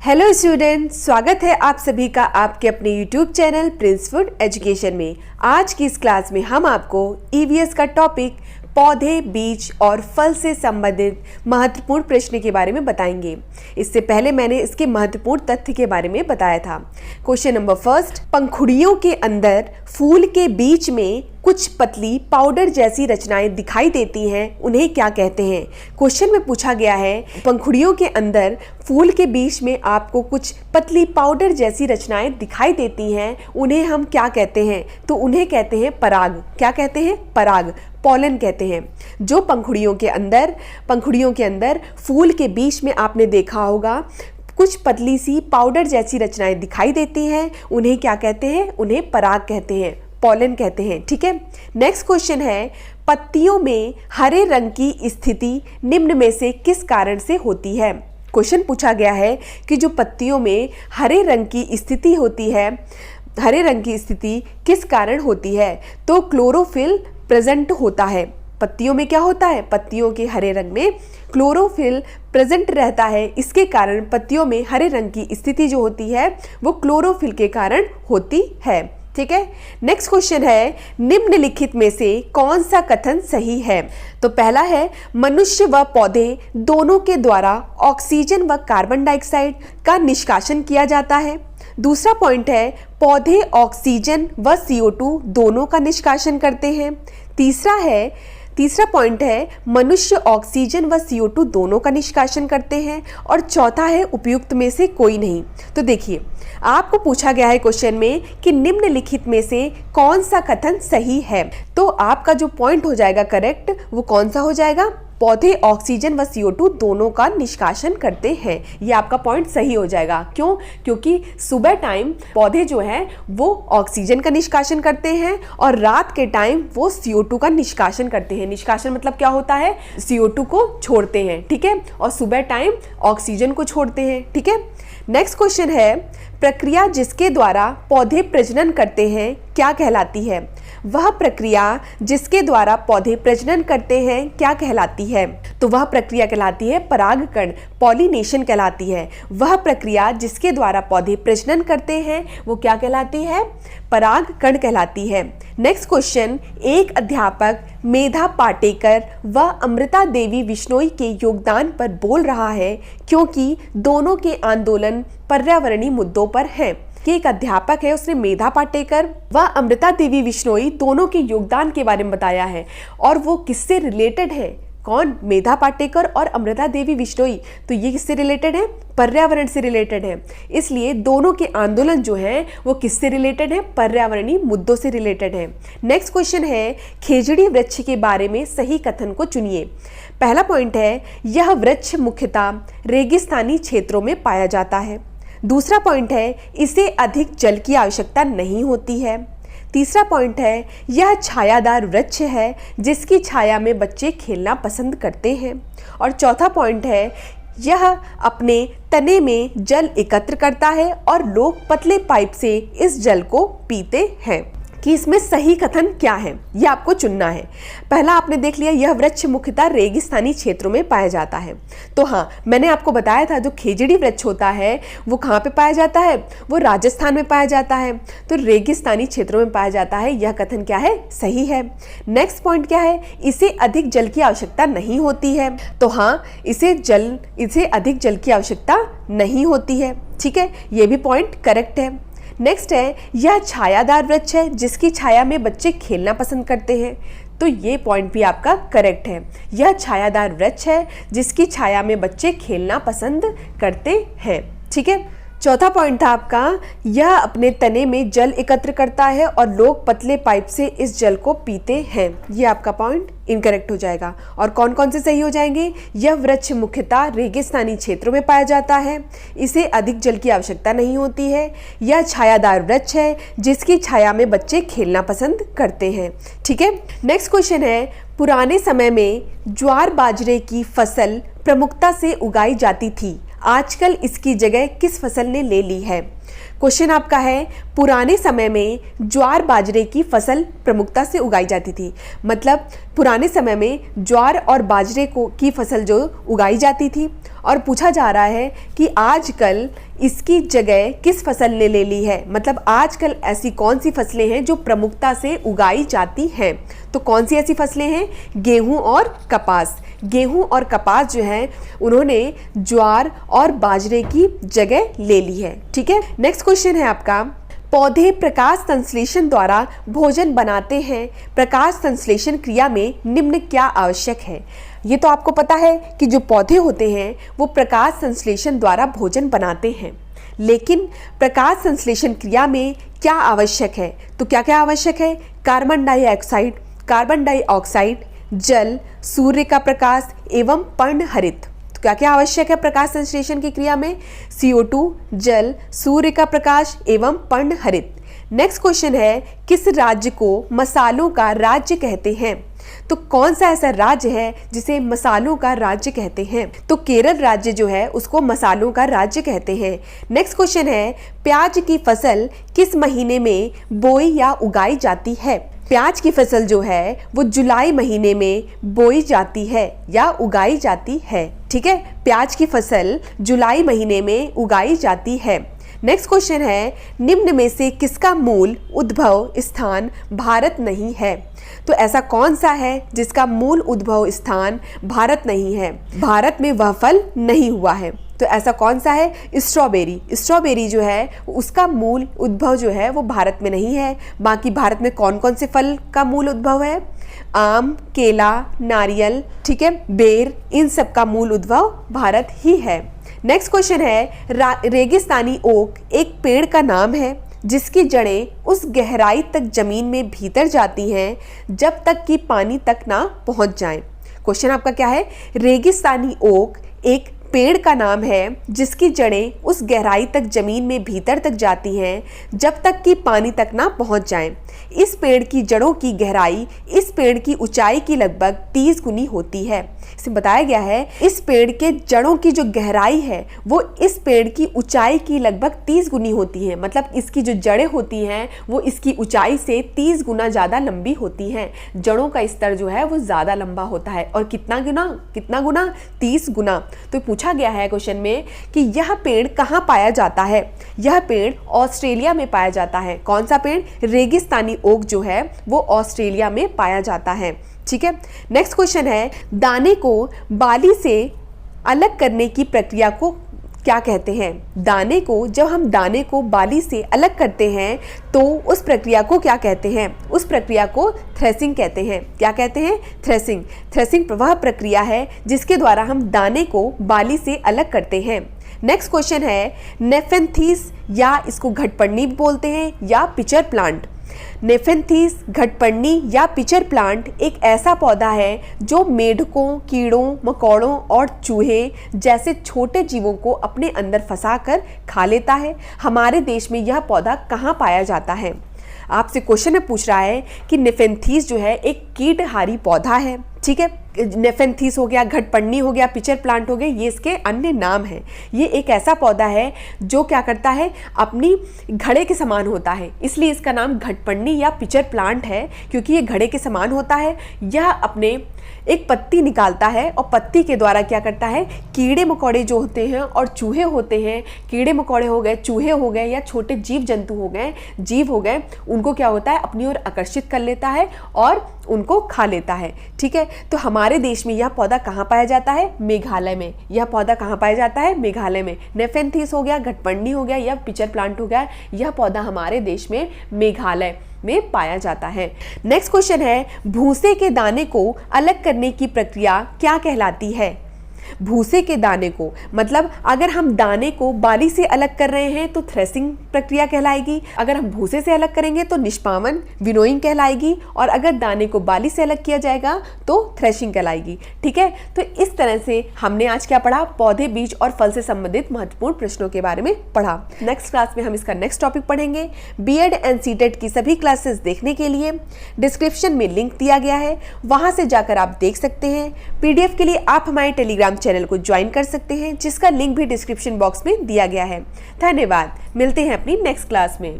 Hello students, स्वागत है आप सभी का आपके अपने YouTube channel Prince food education में। आज की इस क्लास में हम आपको ईवीएस का टॉपिक पौधे, बीज और फल से संबंधित महत्वपूर्ण प्रश्न के बारे में बताएंगे। इससे पहले मैंने इसके महत्वपूर्ण तथ्य के बारे में बताया था। क्वेश्चन नंबर फर्स्ट, पंखुड़ियों के अंदर फूल के बीच में कुछ पतली पाउडर जैसी रचनाएं दिखाई देती हैं, उन्हें क्या कहते हैं। क्वेश्चन में पूछा गया है पंखुड़ियों के अंदर फूल के बीच में आपको कुछ पतली पाउडर जैसी रचनाएं दिखाई देती हैं, उन्हें हम क्या कहते हैं। तो उन्हें कहते हैं पराग। क्या कहते हैं? पराग, पॉलन कहते हैं। जो पंखुड़ियों के अंदर फूल के बीच में आपने देखा होगा कुछ पतली सी पाउडर जैसी रचनाएं दिखाई देती हैं, उन्हें क्या कहते हैं? उन्हें पराग कहते हैं, पॉलन कहते हैं। ठीक है, नेक्स्ट क्वेश्चन है, पत्तियों में हरे रंग की स्थिति निम्न में से किस कारण से होती है। क्वेश्चन पूछा गया है कि जो पत्तियों में हरे रंग की स्थिति होती है, हरे रंग की स्थिति किस कारण होती है। तो क्लोरोफिल प्रेजेंट होता है। पत्तियों में क्या होता है? पत्तियों के हरे रंग में क्लोरोफिल प्रेजेंट रहता है। इसके कारण पत्तियों में हरे रंग की स्थिति जो होती है वो क्लोरोफिल के कारण होती है। ठीक है, नेक्स्ट क्वेश्चन है, निम्नलिखित में से कौन सा कथन सही है। तो पहला है, मनुष्य व पौधे दोनों के द्वारा ऑक्सीजन व कार्बन डाइऑक्साइड का निष्कासन किया जाता है। दूसरा पॉइंट है, पौधे ऑक्सीजन व CO2 दोनों का निष्कासन करते हैं। तीसरा पॉइंट है, मनुष्य ऑक्सीजन व CO2 दोनों का निष्कासन करते हैं। और चौथा है, उपयुक्त में से कोई नहीं। तो देखिए, आपको पूछा गया है क्वेश्चन में कि निम्नलिखित में से कौन सा कथन सही है। तो आपका जो पॉइंट हो जाएगा करेक्ट, वो कौन सा हो जाएगा? पौधे ऑक्सीजन व CO2 दोनों का निष्कासन करते हैं। ये आपका पॉइंट सही हो जाएगा। क्यों? क्योंकि सुबह टाइम पौधे जो हैं वो ऑक्सीजन का निष्कासन करते हैं और रात के टाइम वो CO2 का निष्कासन करते हैं। निष्कासन मतलब क्या होता है? CO2 को छोड़ते हैं। ठीक है, और सुबह टाइम ऑक्सीजन को छोड़ते हैं। ठीक है, नेक्स्ट क्वेश्चन है, प्रक्रिया जिसके द्वारा पौधे प्रजनन करते हैं क्या कहलाती है। वह प्रक्रिया जिसके द्वारा पौधे प्रजनन करते हैं क्या कहलाती है। तो वह प्रक्रिया कहलाती है परागकण, पॉलिनेशन कहलाती है। वह प्रक्रिया जिसके द्वारा पौधे प्रजनन करते हैं वो क्या कहलाती है? परागकण कहलाती है। नेक्स्ट क्वेश्चन, एक अध्यापक मेधा पाटेकर व अमृता देवी बिश्नोई के योगदान पर बोल रहा है क्योंकि दोनों के आंदोलन पर्यावरणीय मुद्दों पर हैं। कि एक अध्यापक है, उसने मेधा पाटेकर व अमृता देवी बिश्नोई दोनों के योगदान के बारे में बताया है। और वो किससे रिलेटेड है? कौन? मेधा पाटेकर और अमृता देवी बिश्नोई। तो ये किससे रिलेटेड है? पर्यावरण से रिलेटेड है। इसलिए दोनों के आंदोलन जो हैं वो किससे रिलेटेड है? पर्यावरणीय मुद्दों से रिलेटेड है। नेक्स्ट क्वेश्चन है, खेजड़ी वृक्ष के बारे में सही कथन को चुनिए। पहला पॉइंट है, यह वृक्ष मुख्यतः रेगिस्तानी क्षेत्रों में पाया जाता है। दूसरा पॉइंट है, इसे अधिक जल की आवश्यकता नहीं होती है। तीसरा पॉइंट है, यह छायादार वृक्ष है जिसकी छाया में बच्चे खेलना पसंद करते हैं। और चौथा पॉइंट है, यह अपने तने में जल एकत्र करता है और लोग पतले पाइप से इस जल को पीते हैं। कि इसमें सही कथन क्या है, यह आपको चुनना है। पहला आपने देख लिया, यह वृक्ष मुख्यतः रेगिस्तानी क्षेत्रों में पाया जाता है। तो हाँ, मैंने आपको बताया था जो खेजड़ी वृक्ष होता है वो कहाँ पे पाया जाता है? वो राजस्थान में पाया जाता है। तो रेगिस्तानी क्षेत्रों में पाया जाता है, यह कथन क्या है? सही है। नेक्स्ट पॉइंट क्या है? इसे अधिक जल की आवश्यकता नहीं होती है। तो हाँ, इसे अधिक जल की आवश्यकता नहीं होती है। ठीक है, ये भी पॉइंट करेक्ट है। नेक्स्ट है, यह छायादार वृक्ष है जिसकी छाया में बच्चे खेलना पसंद करते हैं। तो ये पॉइंट भी आपका करेक्ट है। यह छायादार वृक्ष है जिसकी छाया में बच्चे खेलना पसंद करते हैं। ठीक है, चौथा पॉइंट था आपका, यह अपने तने में जल एकत्र करता है और लोग पतले पाइप से इस जल को पीते हैं। यह आपका पॉइंट इनकरेक्ट हो जाएगा। और कौन कौन से सही हो जाएंगे? यह वृक्ष मुख्यतः रेगिस्तानी क्षेत्रों में पाया जाता है, इसे अधिक जल की आवश्यकता नहीं होती है, यह छायादार वृक्ष है जिसकी छाया में बच्चे खेलना पसंद करते हैं। ठीक है, नेक्स्ट क्वेश्चन है, पुराने समय में ज्वार बाजरे की फसल प्रमुखता से उगाई जाती थी, आजकल इसकी जगह किस फसल ने ले ली है। क्वेश्चन आपका है, पुराने समय में ज्वार बाजरे की फसल प्रमुखता से उगाई जाती थी। मतलब पुराने समय में ज्वार और बाजरे की फसल जो उगाई जाती थी, और पूछा जा रहा है कि आजकल इसकी जगह किस फसल ने ले ली है, मतलब आजकल ऐसी कौन सी फसलें हैं जो प्रमुखता से उगाई जाती हैं। तो कौन सी ऐसी फसलें हैं, गेहूं और कपास। गेहूं और कपास जो है उन्होंने ज्वार और बाजरे की जगह ले ली है। ठीक है, नेक्स्ट क्वेश्चन है आपका, पौधे प्रकाश संश्लेषण द्वारा भोजन बनाते हैं, प्रकाश संश्लेषण क्रिया में निम्न क्या आवश्यक है। ये तो आपको पता है कि जो पौधे होते हैं वो प्रकाश संश्लेषण द्वारा भोजन बनाते हैं, लेकिन प्रकाश संश्लेषण क्रिया में क्या आवश्यक है, तो क्या क्या आवश्यक है, कार्बन डाइऑक्साइड, कार्बन डाइऑक्साइड, जल, सूर्य का प्रकाश एवं पर्णहरित। तो क्या क्या आवश्यक है प्रकाश संश्लेषण की क्रिया में, CO2, जल, सूर्य का प्रकाश एवं पर्णहरित। नेक्स्ट क्वेश्चन है, किस राज्य को मसालों का राज्य कहते हैं। तो कौन सा ऐसा राज्य है जिसे मसालों का राज्य कहते हैं, तो केरल राज्य जो है उसको मसालों का राज्य कहते हैं। नेक्स्ट क्वेश्चन है, प्याज की फसल किस महीने में बोई या उगाई जाती है। प्याज की फसल जो है वो जुलाई महीने में बोई जाती है या उगाई जाती है। ठीक है, प्याज की फसल जुलाई महीने में उगाई जाती है। नेक्स्ट क्वेश्चन है, निम्न में से किसका मूल उद्भव स्थान भारत नहीं है। तो ऐसा कौन सा है जिसका मूल उद्भव स्थान भारत नहीं है, भारत में वह फल नहीं हुआ है। तो ऐसा कौन सा है, स्ट्रॉबेरी। स्ट्रॉबेरी जो है उसका मूल उद्भव जो है वो भारत में नहीं है। बाकी भारत में कौन कौन से फल का मूल उद्भव है, आम, केला, नारियल, ठीक है, बेर, इन सब का मूल उद्भव भारत ही है। नेक्स्ट क्वेश्चन है, रेगिस्तानी ओक एक पेड़ का नाम है जिसकी जड़ें उस गहराई तक जमीन में भीतर जाती हैं जब तक कि पानी तक ना पहुंच जाए। क्वेश्चन आपका क्या है, रेगिस्तानी ओक एक पेड़ का नाम है जिसकी जड़ें उस गहराई तक जमीन में भीतर तक जाती हैं जब तक कि पानी तक ना पहुंच जाए। इस पेड़ की जड़ों की गहराई इस पेड़ की ऊंचाई की लगभग 30 गुनी होती है। इसमें बताया गया है इस पेड़ के जड़ों की जो गहराई है वो इस पेड़ की ऊंचाई की लगभग 30 गुनी होती है, मतलब इसकी जो जड़ें होती हैं वो इसकी ऊंचाई से 30 गुना ज़्यादा लंबी होती हैं। जड़ों का स्तर जो है वो ज़्यादा लंबा होता है और कितना गुना 30 गुना। तो पूछा गया है क्वेश्चन में कि यह पेड़ कहाँ पाया जाता है। यह पेड़ ऑस्ट्रेलिया में पाया जाता है। कौन सा पेड़, रेगिस्तानी ओक जो है वो ऑस्ट्रेलिया में पाया जाता है। ठीक है, नेक्स्ट क्वेश्चन है, दाने को बाली से अलग करने की प्रक्रिया को क्या कहते हैं। दाने को, जब हम दाने को बाली से अलग करते हैं तो उस प्रक्रिया को क्या कहते हैं, उस प्रक्रिया को थ्रेसिंग कहते हैं। क्या कहते हैं, थ्रेसिंग। थ्रेसिंग वह प्रक्रिया है जिसके द्वारा हम दाने को बाली से अलग करते हैं। नेक्स्ट क्वेश्चन है, नेफेंथीस या इसको घटपड़नी बोलते हैं या पिचर प्लांट। नेफेंथीस, घटपड़नी या पिचर प्लांट एक ऐसा पौधा है जो मेढकों, कीड़ों, मकोड़ों और चूहे जैसे छोटे जीवों को अपने अंदर फंसाकर खा लेता है। हमारे देश में यह पौधा कहाँ पाया जाता है। आपसे क्वेश्चन में पूछ रहा है कि नेफेंथीस जो है एक कीटहारी पौधा है। ठीक है, नेफेंथीस हो गया, घटपड़नी हो गया, पिचर प्लांट हो गए, ये इसके अन्य नाम हैं। ये एक ऐसा पौधा है जो क्या करता है, अपनी घड़े के समान होता है, इसलिए इसका नाम घटपड़नी या पिचर प्लांट है, क्योंकि ये घड़े के समान होता है। यह अपने एक पत्ती निकालता है और पत्ती के द्वारा क्या करता है, कीड़े मकोड़े जो होते हैं और चूहे होते हैं, कीड़े मकोड़े हो गए, चूहे हो गए या छोटे जीव जंतु हो गए, जीव हो गए, उनको क्या होता है, अपनी ओर आकर्षित कर लेता है और उनको खा लेता है। ठीक है, तो हमारे देश में यह पौधा कहाँ पाया जाता है, मेघालय में। यह पौधा कहाँ पाया जाता है, मेघालय में। नेफेंथीस हो गया, घटपड़नी हो गया या पिचर प्लांट हो गया, यह पौधा हमारे देश में मेघालय में पाया जाता है। नेक्स्ट क्वेश्चन है, भूसे के दाने को अलग करने की प्रक्रिया क्या कहलाती है। भूसे के दाने को, मतलब अगर हम दाने को बाली से अलग कर रहे हैं तो थ्रेसिंग प्रक्रिया कहलाएगी, अगर हम भूसे से अलग करेंगे तो निष्पावन, विनोइंग कहलाएगी, और अगर दाने को बाली से अलग किया जाएगा तो थ्रेशिंग कहलाएगी। ठीक है, तो इस तरह से हमने आज क्या पढ़ा, पौधे, बीज और फल से संबंधित महत्वपूर्ण प्रश्नों के बारे में पढ़ा। नेक्स्ट क्लास में हम इसका नेक्स्ट टॉपिक पढ़ेंगे। बीएड एंड सीटेट की सभी क्लासेस देखने के लिए डिस्क्रिप्शन में लिंक दिया गया है, वहां से जाकर आप देख सकते हैं। पीडीएफ के लिए आप हमारे टेलीग्राम चैनल को ज्वाइन कर सकते हैं, जिसका लिंक भी डिस्क्रिप्शन बॉक्स में दिया गया है। धन्यवाद, मिलते हैं अपनी नेक्स्ट क्लास में।